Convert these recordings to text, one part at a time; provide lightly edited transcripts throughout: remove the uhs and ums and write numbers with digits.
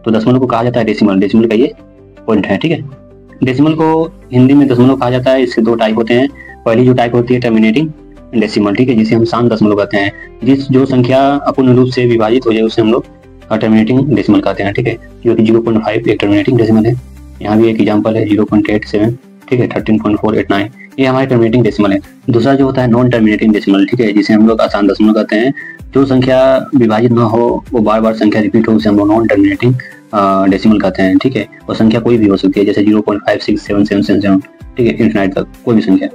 तो दशमलव को कहा जाता है डेसिमल, डेसिमल का ये पॉइंट है, ठीक है। डेसिमल को हिंदी में दशमलव कहा जाता है। इसके दो टाइप होते हैं। पहली जो टाइप होती है टर्मिनेटिंग डेसिमल, ठीक है, जिसे हम शांत दशमलव कहते हैं। जो संख्या अपूर्ण रूप से विभाजित हो जाए उसे हम लोग टर्मिनेटिंग डेसिमल कहते हैं, ठीक है। जो कि 0.5 एक टर्मिनेटिंग डेसिमल है। यहाँ भी एक एग्जांपल है 0.87, ठीक है, 13.489, ये हमारे टर्मिनेटिंग डेसिमल है। दूसरा जो होता है नॉन टर्मिनेटिंग डेसिमल, ठीक है, जिसे हम लोग आसान दशमलव कहते हैं। जो संख्या विभाजित न हो, वो बार बार संख्या रिपीट हो, उसे हम लोग नॉन टर्मिनेटिंग डेसिमल कहते हैं, ठीक है। और संख्या कोई भी हो सकती है, जैसे 0.567777, ठीक है, इनफिनाइट तक कोई भी संख्या,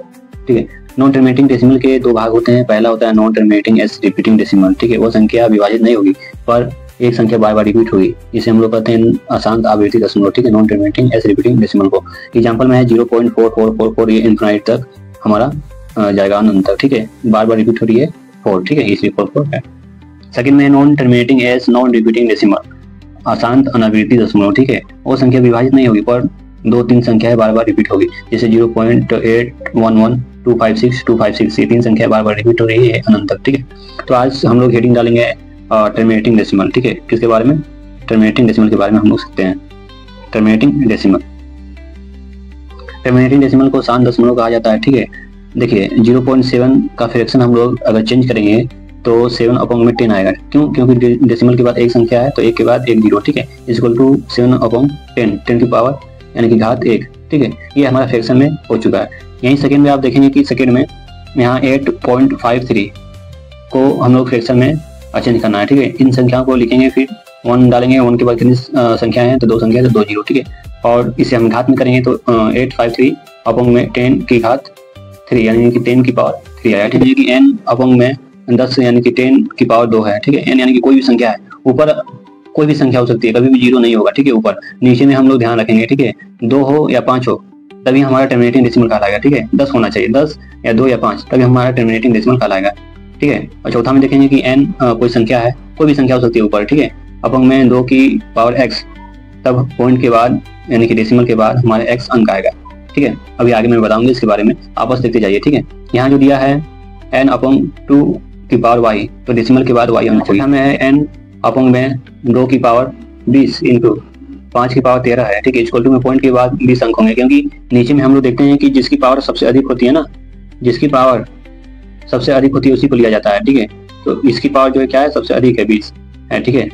ठीक है। नॉन टर्मिनेटिंग डेसिमल के दो भाग होते हैं। पहला होता है non terminating S repeating decimal, ठीक है, वो संख्या विभाजित नहीं होगी पर एक संख्या बार बार रिपीट होगी, जिसे हम लोग कहते हैं अशांत आवर्ती दशमलव, ठीक है, non terminating S repeating decimal को। एग्जांपल में है 0.4444, ये इनफिनाइट तक हमारा जाएगा अनंत तक, ठीक है, बार बार रिपीट हो रही है 4, ठीक है, इसलिए 4 है। सेकंड में non terminating S non repeating decimal, अशांत अनावृत्ति दशमलव, ठीक है, वो संख्या विभाजित नहीं होगी पर 2-3 संख्याएं बार बार रिपीट होगी, जैसे 0.811 256 256, ये 3 संख्या बार बार रिपीट हो रही है अनंत तक, ठीक है। तो आज हम लोग हेडिंग डालेंगे टर्मिनेटिंग डेसिमल, ठीक है। किसके बारे में? टर्मिनेटिंग डेसिमल के बारे में हम लोग सीखते हैं। टर्मिनेटिंग डेसिमल, टर्मिनेटिंग डेसिमल को शांत दशमलव कहा जाता है, ठीक है। देखिए 0.7 का फ्रैक्शन हम लोग अगर चेंज करेंगे तो 7/10 आएगा। क्यों? क्योंकि डेसिमल के बाद एक संख्या है तो एक के बाद एक जीरो, ठीक है, इक्वल टू 7/10, 10 की पावर यानी कि घात 1, ठीक है। ये हमारा फ्रैक्शन में हो चुका है। यहीं सेकेंड में आप देखेंगे कि सेकेंड में यहाँ 8.53 को हम लोग फ्रैक्शन में चेंज करना है, ठीक है। इन संख्याओं को लिखेंगे, फिर 1 डालेंगे, 1 के बाद कितनी संख्या है तो 2 संख्या है तो 2 जीरो, ठीक है। और इसे हम घात में करेंगे तो 853 अपॉन में 10 की घात 3 यानी कि 10 की पावर 3 आया, ठीक है। कि n अपॉन में 10 यानी कि 10 की पावर 2 है, ठीक है। n यानी कि कोई भी संख्या है, ऊपर कोई भी संख्या हो सकती है, कभी भी जीरो नहीं होगा, ठीक है। ऊपर नीचे में हम लोग ध्यान रखेंगे, ठीक है, 2 हो या 5 हो तभी हमारा टर्मिनेटिंग डेसिमल कहलाएगा, ठीक है। 10 होना चाहिए, 10 या 2 या 5 तभी हमारा टर्मिनेटिंग डेसिमल कहलाएगा, ठीक है। और चौथा में देखेंगे कि n कोई संख्या है, कोई भी संख्या हो सकती है ऊपर, ठीक है, अपॉन में 2 की पावर x, तब पॉइंट के बाद यानी कि डेसिमल के बाद हमारे x अंक आएगा, ठीक है। अभी आगे मैं बताऊंगा इसके बारे में, आप बस देखते जाइए, ठीक है। यहाँ जो दिया है n/2 की पावर y, तो डेसिमल के बाद y होना चाहिए। हमें है n अपॉन में 2 की पावर 20 इंटू 5 की पावर 13 है, ठीक है, इक्वल टू में पॉइंट के बाद 20 अंक होंगे, क्योंकि नीचे में हम लोग देखते हैं कि जिसकी पावर सबसे अधिक होती है ना, जिसकी पावर सबसे अधिक होती है उसी को लिया जाता है, ठीक है। तो इसकी पावर जो है क्या है, सबसे अधिक है 20 है, ठीक है,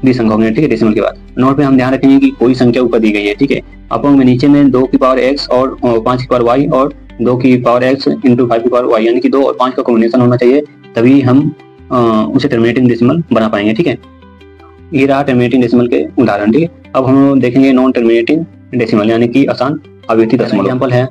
20 अंक होंगे, ठीक है, डेसिमल के बाद। नोट पे हम ध्यान रखेंगे कि कोई संख्या ऊपर दी गई है, ठीक है, अपॉन में नीचे में 2 की पावर x और 5 की पावर y और 2 की पावर x इंटू 5 की पावर y, यानी कि 2 और 5 का कॉम्बिनेशन होना चाहिए, तभी हम उसे टर्मिनेटिंग डेसिमल बना पाएंगे, ठीक है। ये रहा टर्मिनेटिंग डेसिमल के उदाहरण, ठीक है। अब हम देखेंगे नॉन टर्मिनेटिंग डेसिमल यानी कि आसान आवर्ती दशमलव। एग्जांपल है